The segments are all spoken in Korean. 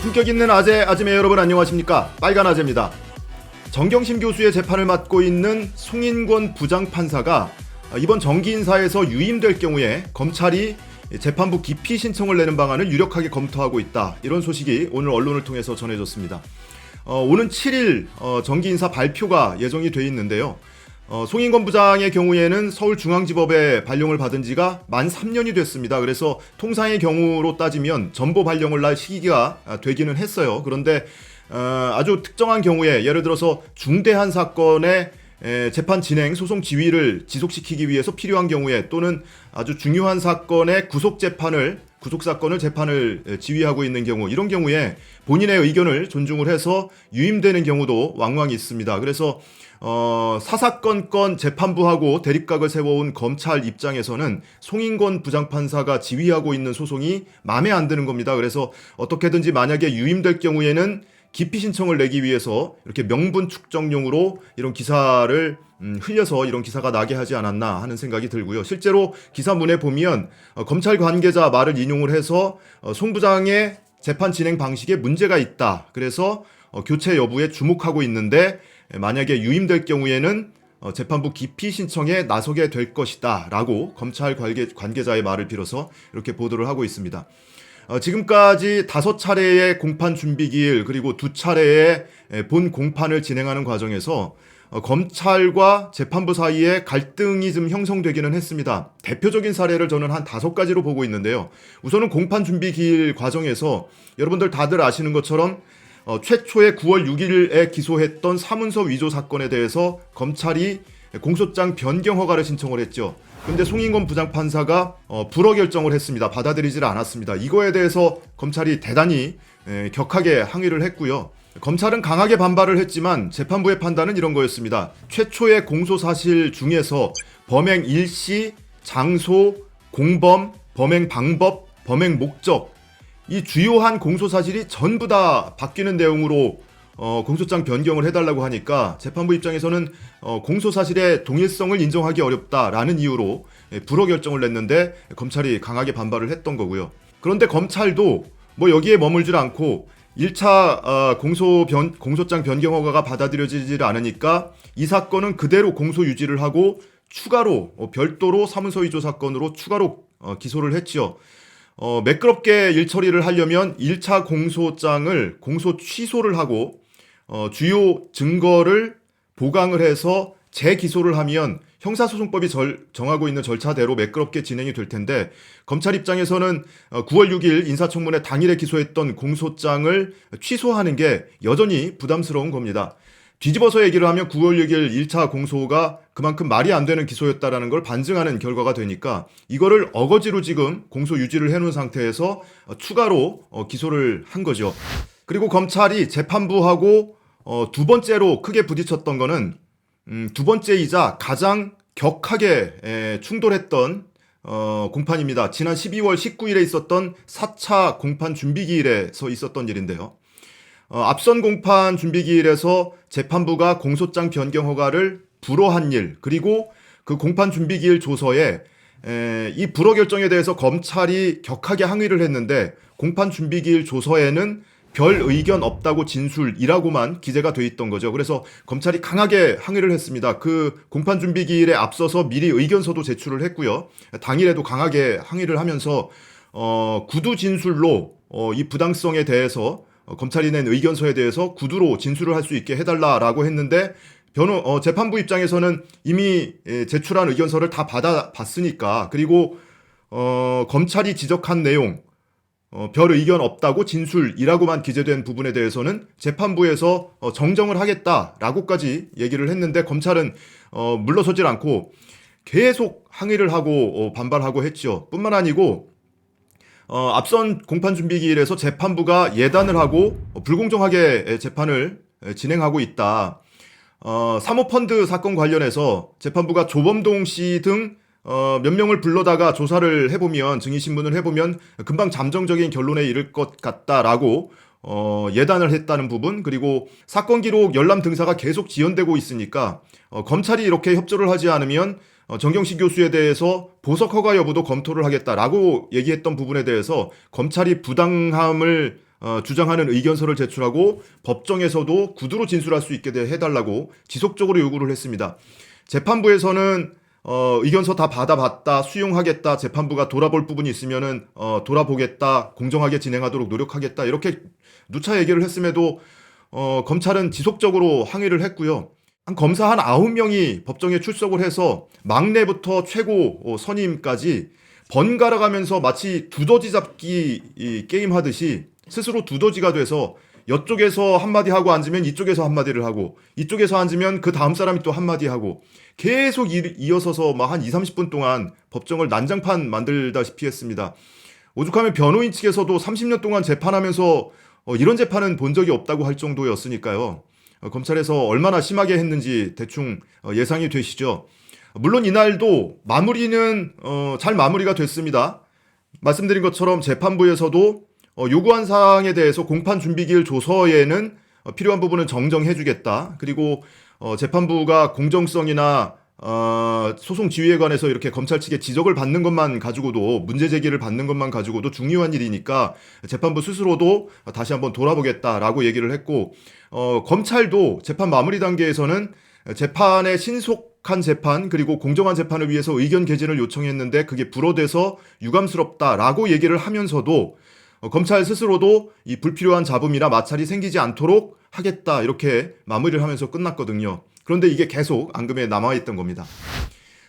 품격 있는 아재매 여러분 안녕하십니까? 빨간 아재입니다. 정경심 교수의 재판을 맡고 있는 송인권 부장판사가 이번 정기인사에서 유임될 경우에 검찰이 재판부 기피 신청을 내는 방안을 유력하게 검토하고 있다. 이런 소식이 오늘 언론을 통해서 전해졌습니다. 오는 7일 정기인사 발표가 예정이 돼 있는데요. 송인권 부장의 경우에는 서울중앙지법에 발령을 받은 지가 만 3년이 됐습니다. 그래서 통상의 경우로 따지면 전보 발령을 날 시기가 되기는 했어요. 그런데 아주 특정한 경우에 예를 들어서 중대한 사건의 재판 진행, 소송 지휘를 지속시키기 위해서 필요한 경우에 또는 아주 중요한 사건의 구속사건을 재판을 지휘하고 있는 경우, 이런 경우에 본인의 의견을 존중을 해서 유임되는 경우도 왕왕 있습니다. 그래서 사사건건 재판부하고 대립각을 세워온 검찰 입장에서는 송인권 부장판사가 지휘하고 있는 소송이 마음에 안 드는 겁니다. 그래서 어떻게든지 만약에 유임될 경우에는 기피 신청을 내기 위해서 이렇게 명분 축적용으로 이런 기사를 흘려서 이런 기사가 나게 하지 않았나 하는 생각이 들고요. 실제로 기사문에 보면 검찰 관계자 말을 인용을 해서 송 부장의 재판 진행 방식에 문제가 있다. 그래서 교체 여부에 주목하고 있는데 만약에 유임될 경우에는 재판부 기피 신청에 나서게 될 것이다 라고 검찰 관계자의 말을 빌어서 이렇게 보도를 하고 있습니다. 지금까지 5차례의 공판 준비기일 그리고 2차례의 본 공판을 진행하는 과정에서 검찰과 재판부 사이에 갈등이 좀 형성되기는 했습니다. 대표적인 사례를 저는 한 5가지로 보고 있는데요. 우선은 공판 준비기일 과정에서 여러분들 다들 아시는 것처럼 최초에 9월 6일에 기소했던 사문서 위조 사건에 대해서 검찰이 공소장 변경 허가를 신청을 했죠. 근데 송인권 부장판사가 불허 결정을 했습니다. 받아들이질 않았습니다. 이거에 대해서 검찰이 대단히 격하게 항의를 했고요. 검찰은 강하게 반발을 했지만 재판부의 판단은 이런 거였습니다. 최초의 공소사실 중에서 범행 일시, 장소, 공범, 범행 방법, 범행 목적, 이 주요한 공소사실이 전부 다 바뀌는 내용으로 공소장 변경을 해달라고 하니까 재판부 입장에서는 공소사실의 동일성을 인정하기 어렵다라는 이유로 불허 결정을 냈는데 검찰이 강하게 반발을 했던 거고요. 그런데 검찰도 뭐 여기에 머물질 않고 1차 공소장 변경 허가가 받아들여지질 않으니까 이 사건은 그대로 공소 유지를 하고 추가로 별도로 사문서 위조 사건으로 추가로 기소를 했지요. 매끄럽게 일처리를 하려면 1차 공소장을 공소 취소를 하고 주요 증거를 보강을 해서 재기소를 하면 형사소송법이 정하고 있는 절차대로 매끄럽게 진행이 될 텐데 검찰 입장에서는 9월 6일 인사청문회 당일에 기소했던 공소장을 취소하는 게 여전히 부담스러운 겁니다. 뒤집어서 얘기를 하면 9월 6일 1차 공소가 그만큼 말이 안 되는 기소였다라는 걸 반증하는 결과가 되니까 이거를 어거지로 지금 공소 유지를 해놓은 상태에서 추가로 기소를 한 거죠. 그리고 검찰이 재판부하고 두 번째로 크게 부딪혔던 거는 두 번째이자 가장 격하게 충돌했던 공판입니다. 지난 12월 19일에 있었던 4차 공판 준비기일에서 있었던 일인데요. 앞선 공판 준비기일에서 재판부가 공소장 변경 허가를 불허한 일, 그리고 그 공판 준비기일 조서에 이 불허 결정에 대해서 검찰이 격하게 항의를 했는데 공판 준비기일 조서에는 별 의견 없다고 진술이라고만 기재가 돼 있던 거죠. 그래서 검찰이 강하게 항의를 했습니다. 그 공판 준비 기일에 앞서서 미리 의견서도 제출을 했고요. 당일에도 강하게 항의를 하면서 구두 진술로 이 부당성에 대해서 검찰이 낸 의견서에 대해서 구두로 진술을 할 수 있게 해달라라고 했는데 재판부 입장에서는 이미 제출한 의견서를 다 받아봤으니까, 그리고 검찰이 지적한 내용 별 의견 없다고 진술이라고만 기재된 부분에 대해서는 재판부에서 정정을 하겠다라고까지 얘기를 했는데 검찰은 물러서질 않고 계속 항의를 하고 반발하고 했죠. 뿐만 아니고 앞선 공판 준비기일에서 재판부가 예단을 하고 불공정하게 재판을 진행하고 있다. 사모펀드 사건 관련해서 재판부가 조범동 씨 등 몇 명을 불러다가 조사를 해보면, 증인신문을 해보면 금방 잠정적인 결론에 이를 것 같다라고 예단을 했다는 부분, 그리고 사건 기록 열람 등사가 계속 지연되고 있으니까 검찰이 이렇게 협조를 하지 않으면 정경심 교수에 대해서 보석 허가 여부도 검토를 하겠다라고 얘기했던 부분에 대해서 검찰이 부당함을 주장하는 의견서를 제출하고 법정에서도 구두로 진술할 수 있게 해달라고 지속적으로 요구를 했습니다. 재판부에서는 의견서 다 받아봤다, 수용하겠다, 재판부가 돌아볼 부분이 있으면은 돌아보겠다, 공정하게 진행하도록 노력하겠다, 이렇게 누차 얘기를 했음에도 검찰은 지속적으로 항의를 했고요. 검사 한 9명이 법정에 출석을 해서 막내부터 최고 선임까지 번갈아 가면서 마치 두더지 잡기 게임 하듯이 스스로 두더지가 돼서 이쪽에서 한마디 하고 앉으면 이쪽에서 한마디를 하고, 이쪽에서 앉으면 그 다음 사람이 또 한마디 하고, 계속 이어서서 막 한 20-30분 동안 법정을 난장판 만들다시피 했습니다. 오죽하면 변호인 측에서도 30년 동안 재판하면서 이런 재판은 본 적이 없다고 할 정도였으니까요. 검찰에서 얼마나 심하게 했는지 대충 예상이 되시죠. 물론 이날도 마무리는 잘 마무리가 됐습니다. 말씀드린 것처럼 재판부에서도 요구한 사항에 대해서 공판 준비기일 조서에는 필요한 부분은 정정해주겠다. 그리고 재판부가 공정성이나 소송 지휘에 관해서 이렇게 검찰 측의 지적을 받는 것만 가지고도, 문제 제기를 받는 것만 가지고도 중요한 일이니까 재판부 스스로도 다시 한번 돌아보겠다라고 얘기를 했고, 검찰도 재판 마무리 단계에서는 재판의 신속한 재판 그리고 공정한 재판을 위해서 의견 개진을 요청했는데 그게 불어돼서 유감스럽다라고 얘기를 하면서도 검찰 스스로도 이 불필요한 잡음이나 마찰이 생기지 않도록 하겠다, 이렇게 마무리를 하면서 끝났거든요. 그런데 이게 계속 앙금에 남아있던 겁니다.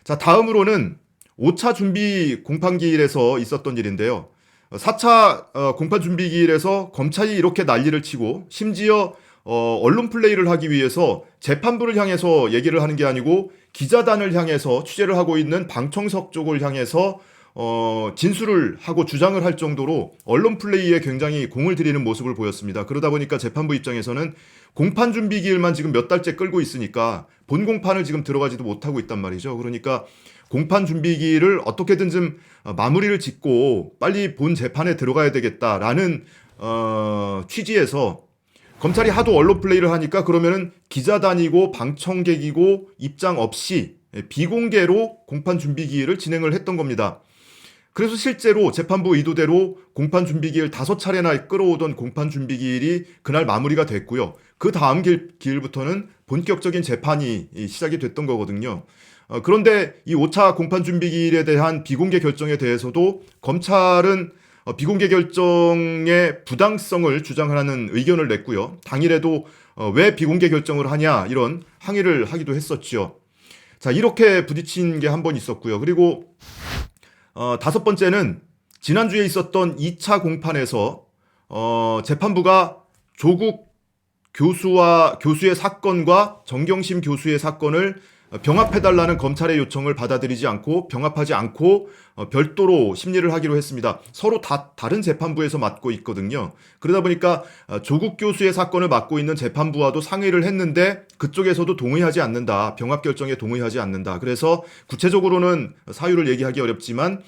자, 다음으로는 5차 준비 공판기일에서 있었던 일인데요. 4차 공판 준비기일에서 검찰이 이렇게 난리를 치고, 심지어 언론 플레이를 하기 위해서 재판부를 향해서 얘기를 하는 게 아니고 기자단을 향해서 취재를 하고 있는 방청석 쪽을 향해서 진술을 하고 주장을 할 정도로 언론 플레이에 굉장히 공을 들이는 모습을 보였습니다. 그러다 보니까 재판부 입장에서는 공판 준비 기일만 지금 몇 달째 끌고 있으니까 본 공판을 지금 들어가지도 못하고 있단 말이죠. 그러니까 공판 준비 기일을 어떻게든 좀 마무리를 짓고 빨리 본 재판에 들어가야 되겠다라는 취지에서 검찰이 하도 언론 플레이를 하니까 그러면은 기자단이고 방청객이고 입장 없이 비공개로 공판 준비 기일을 진행을 했던 겁니다. 그래서 실제로 재판부 의도대로 공판 준비기일 5차례나 끌어오던 공판 준비기일이 그날 마무리가 됐고요. 그 다음 기일부터는 본격적인 재판이 시작이 됐던 거거든요. 그런데 이 5차 공판 준비기일에 대한 비공개 결정에 대해서도 검찰은 비공개 결정의 부당성을 주장하는 의견을 냈고요. 당일에도 왜 비공개 결정을 하냐, 이런 항의를 하기도 했었죠. 자, 이렇게 부딪힌 게 한 번 있었고요. 그리고 5번째는 지난주에 있었던 2차 공판에서 재판부가 조국 교수의 사건과 정경심 교수의 사건을 병합해달라는 검찰의 요청을 받아들이지 않고, 병합하지 않고 별도로 심리를 하기로 했습니다. 서로 다른 재판부에서 맡고 있거든요. 그러다 보니까 조국 교수의 사건을 맡고 있는 재판부와도 상의를 했는데 그쪽에서도 동의하지 않는다. 병합 결정에 동의하지 않는다. 그래서 구체적으로는 사유를 얘기하기 어렵지만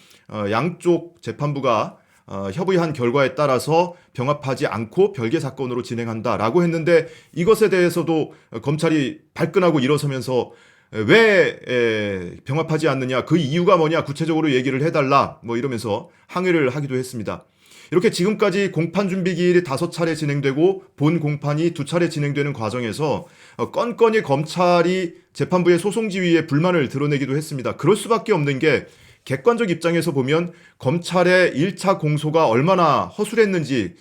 양쪽 재판부가 협의한 결과에 따라서 병합하지 않고 별개 사건으로 진행한다라고 했는데, 이것에 대해서도 검찰이 발끈하고 일어서면서 왜 병합하지 않느냐, 그 이유가 뭐냐, 구체적으로 얘기를 해달라, 뭐 이러면서 항의를 하기도 했습니다. 이렇게 지금까지 공판 준비 기일이 5차례 진행되고 본 공판이 2차례 진행되는 과정에서 건건이 검찰이 재판부의 소송 지휘에 불만을 드러내기도 했습니다. 그럴 수밖에 없는 게, 객관적 입장에서 보면 검찰의 1차 공소가 얼마나 허술했는지,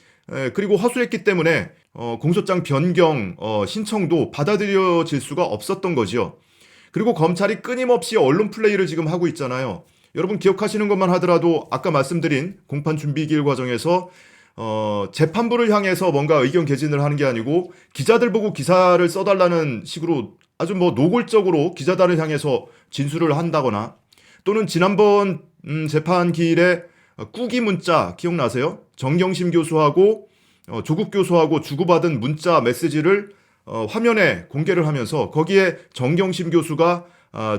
그리고 허술했기 때문에 공소장 변경 신청도 받아들여질 수가 없었던 거죠. 그리고 검찰이 끊임없이 언론 플레이를 지금 하고 있잖아요. 여러분 기억하시는 것만 하더라도 아까 말씀드린 공판 준비기일 과정에서 재판부를 향해서 뭔가 의견 개진을 하는 게 아니고 기자들 보고 기사를 써달라는 식으로 아주 노골적으로 기자단을 향해서 진술을 한다거나, 또는 지난번 재판 기일에 꾸기 문자 기억나세요? 정경심 교수하고 조국 교수하고 주고받은 문자 메시지를 화면에 공개를 하면서 거기에 정경심 교수가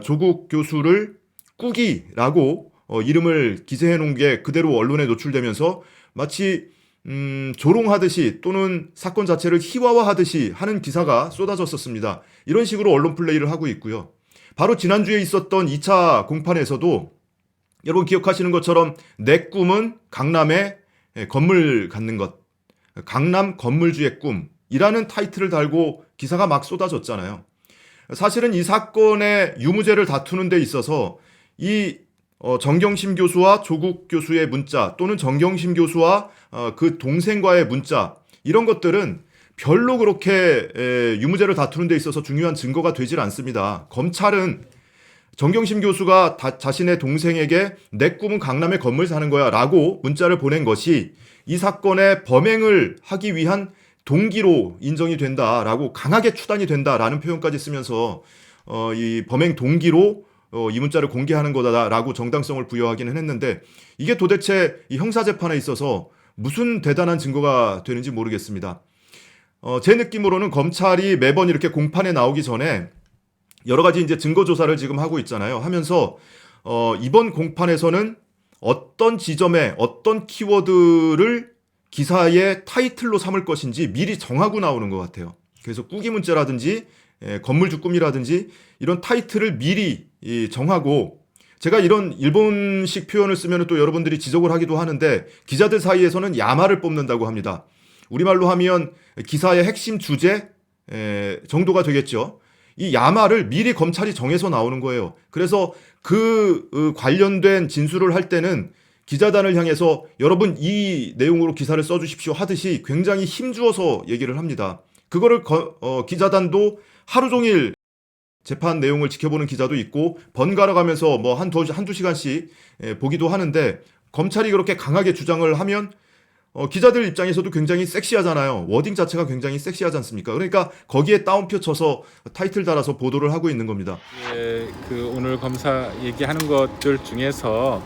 조국 교수를 꾸기라고 이름을 기재해 놓은 게 그대로 언론에 노출되면서 마치 조롱하듯이 또는 사건 자체를 희화화하듯이 하는 기사가 쏟아졌었습니다. 이런 식으로 언론 플레이를 하고 있고요. 바로 지난주에 있었던 2차 공판에서도 여러분 기억하시는 것처럼 내 꿈은 강남에 건물 갖는 것, 강남 건물주의 꿈이라는 타이틀을 달고 기사가 막 쏟아졌잖아요. 사실은 이 사건의 유무죄를 다투는 데 있어서 이 정경심 교수와 조국 교수의 문자 또는 정경심 교수와 그 동생과의 문자 이런 것들은 별로 그렇게 유무죄를 다투는 데 있어서 중요한 증거가 되질 않습니다. 검찰은 정경심 교수가 자신의 동생에게 내 꿈은 강남에 건물 사는 거야 라고 문자를 보낸 것이 이 사건의 범행을 하기 위한 동기로 인정이 된다라고 강하게 추단이 된다라는 표현까지 쓰면서 이 범행 동기로 이 문자를 공개하는 거다라고 정당성을 부여하기는 했는데 이게 도대체 이 형사재판에 있어서 무슨 대단한 증거가 되는지 모르겠습니다. 제 느낌으로는 검찰이 매번 이렇게 공판에 나오기 전에 여러 가지 이제 증거 조사를 지금 하고 있잖아요. 하면서 이번 공판에서는 어떤 지점에 어떤 키워드를 기사의 타이틀로 삼을 것인지 미리 정하고 나오는 것 같아요. 그래서 꾸기 문자라든지 건물주 꿈이라든지 이런 타이틀을 미리 정하고 제가 이런 일본식 표현을 쓰면 또 여러분들이 지적을 하기도 하는데 기자들 사이에서는 야마를 뽑는다고 합니다. 우리말로 하면 기사의 핵심 주제 정도가 되겠죠. 이 야마를 미리 검찰이 정해서 나오는 거예요. 그래서 그 관련된 진술을 할 때는 기자단을 향해서 여러분 이 내용으로 기사를 써주십시오 하듯이 굉장히 힘주어서 얘기를 합니다. 그거를 기자단도 하루 종일 재판 내용을 지켜보는 기자도 있고 번갈아 가면서 뭐 한두 시간씩 보기도 하는데 검찰이 그렇게 강하게 주장을 하면 기자들 입장에서도 굉장히 섹시하잖아요. 워딩 자체가 굉장히 섹시하지 않습니까? 그러니까 거기에 따옴표 쳐서 타이틀 달아서 보도를 하고 있는 겁니다. 그 오늘 검사 얘기하는 것들 중에서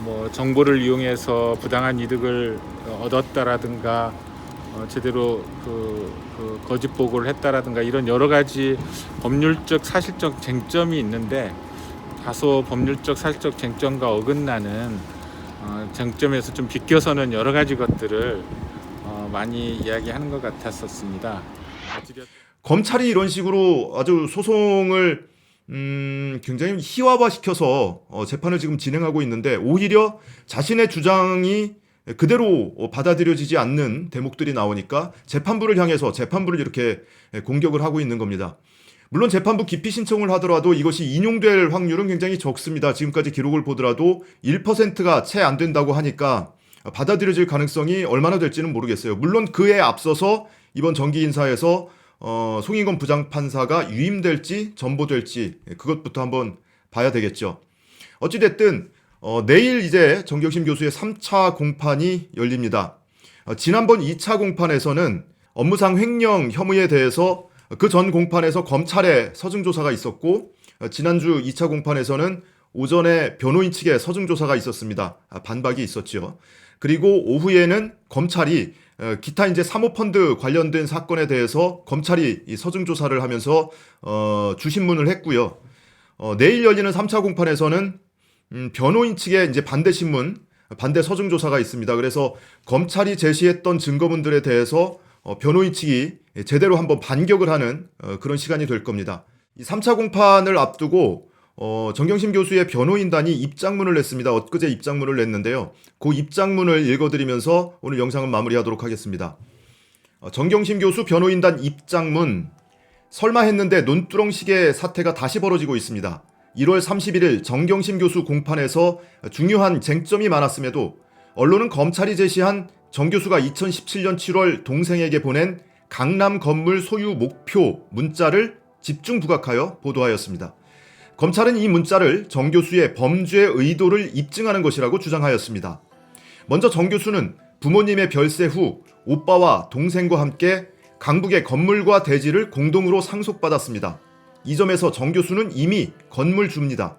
뭐 정보를 이용해서 부당한 이득을 얻었다라든가 제대로 그 거짓 보고를 했다라든가 이런 여러 가지 법률적 사실적 쟁점이 있는데 다소 법률적 사실적 쟁점과 어긋나는 쟁점에서 좀 비껴서는 여러 가지 것들을 많이 이야기하는 것 같았었습니다. 검찰이 이런 식으로 아주 소송을 굉장히 희화화시켜서 재판을 지금 진행하고 있는데 오히려 자신의 주장이 그대로 받아들여지지 않는 대목들이 나오니까 재판부를 향해서 재판부를 이렇게 공격을 하고 있는 겁니다. 물론 재판부 기피 신청을 하더라도 이것이 인용될 확률은 굉장히 적습니다. 지금까지 기록을 보더라도 1%가 채 안 된다고 하니까 받아들여질 가능성이 얼마나 될지는 모르겠어요. 물론 그에 앞서서 이번 정기 인사에서 송인권 부장판사가 유임될지 전보될지 그것부터 한번 봐야 되겠죠. 어찌됐든 내일 이제 정경심 교수의 3차 공판이 열립니다. 지난번 2차 공판에서는 업무상 횡령 혐의에 대해서 그 전 공판에서 검찰의 서증조사가 있었고 지난주 2차 공판에서는 오전에 변호인 측의 서증조사가 있었습니다. 반박이 있었죠. 그리고 오후에는 검찰이 기타 이제 사모펀드 관련된 사건에 대해서 검찰이 이 서증조사를 하면서 주신문을 했고요. 내일 열리는 3차 공판에서는 변호인 측의 이제 반대 신문, 반대 서증조사가 있습니다. 그래서 검찰이 제시했던 증거문들에 대해서 변호인 측이 제대로 한번 반격을 하는 그런 시간이 될 겁니다. 이 3차 공판을 앞두고 정경심 교수의 변호인단이 입장문을 냈습니다. 엊그제 입장문을 냈는데요. 그 입장문을 읽어드리면서 오늘 영상은 마무리하도록 하겠습니다. 정경심 교수 변호인단 입장문. 설마 했는데 논두렁식의 사태가 다시 벌어지고 있습니다. 1월 31일 정경심 교수 공판에서 중요한 쟁점이 많았음에도 언론은 검찰이 제시한 정 교수가 2017년 7월 동생에게 보낸 강남 건물 소유 목표 문자를 집중 부각하여 보도하였습니다. 검찰은 이 문자를 정 교수의 범죄 의도를 입증하는 것이라고 주장하였습니다. 먼저 정 교수는 부모님의 별세 후 오빠와 동생과 함께 강북의 건물과 대지를 공동으로 상속받았습니다. 이 점에서 정 교수는 이미 건물주입니다.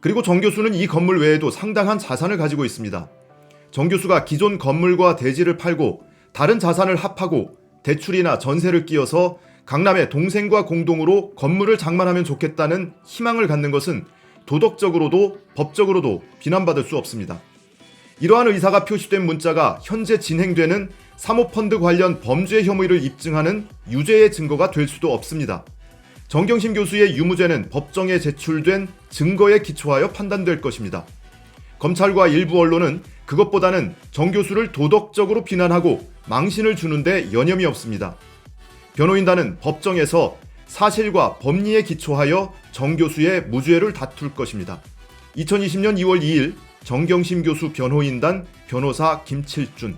그리고 정 교수는 이 건물 외에도 상당한 자산을 가지고 있습니다. 정 교수가 기존 건물과 대지를 팔고 다른 자산을 합하고 대출이나 전세를 끼워서 강남의 동생과 공동으로 건물을 장만하면 좋겠다는 희망을 갖는 것은 도덕적으로도 법적으로도 비난받을 수 없습니다. 이러한 의사가 표시된 문자가 현재 진행되는 사모펀드 관련 범죄 혐의를 입증하는 유죄의 증거가 될 수도 없습니다. 정경심 교수의 유무죄는 법정에 제출된 증거에 기초하여 판단될 것입니다. 검찰과 일부 언론은 그것보다는 정 교수를 도덕적으로 비난하고 망신을 주는데 여념이 없습니다. 변호인단은 법정에서 사실과 법리에 기초하여 정 교수의 무죄를 다툴 것입니다. 2020년 2월 2일 정경심 교수 변호인단 변호사 김칠준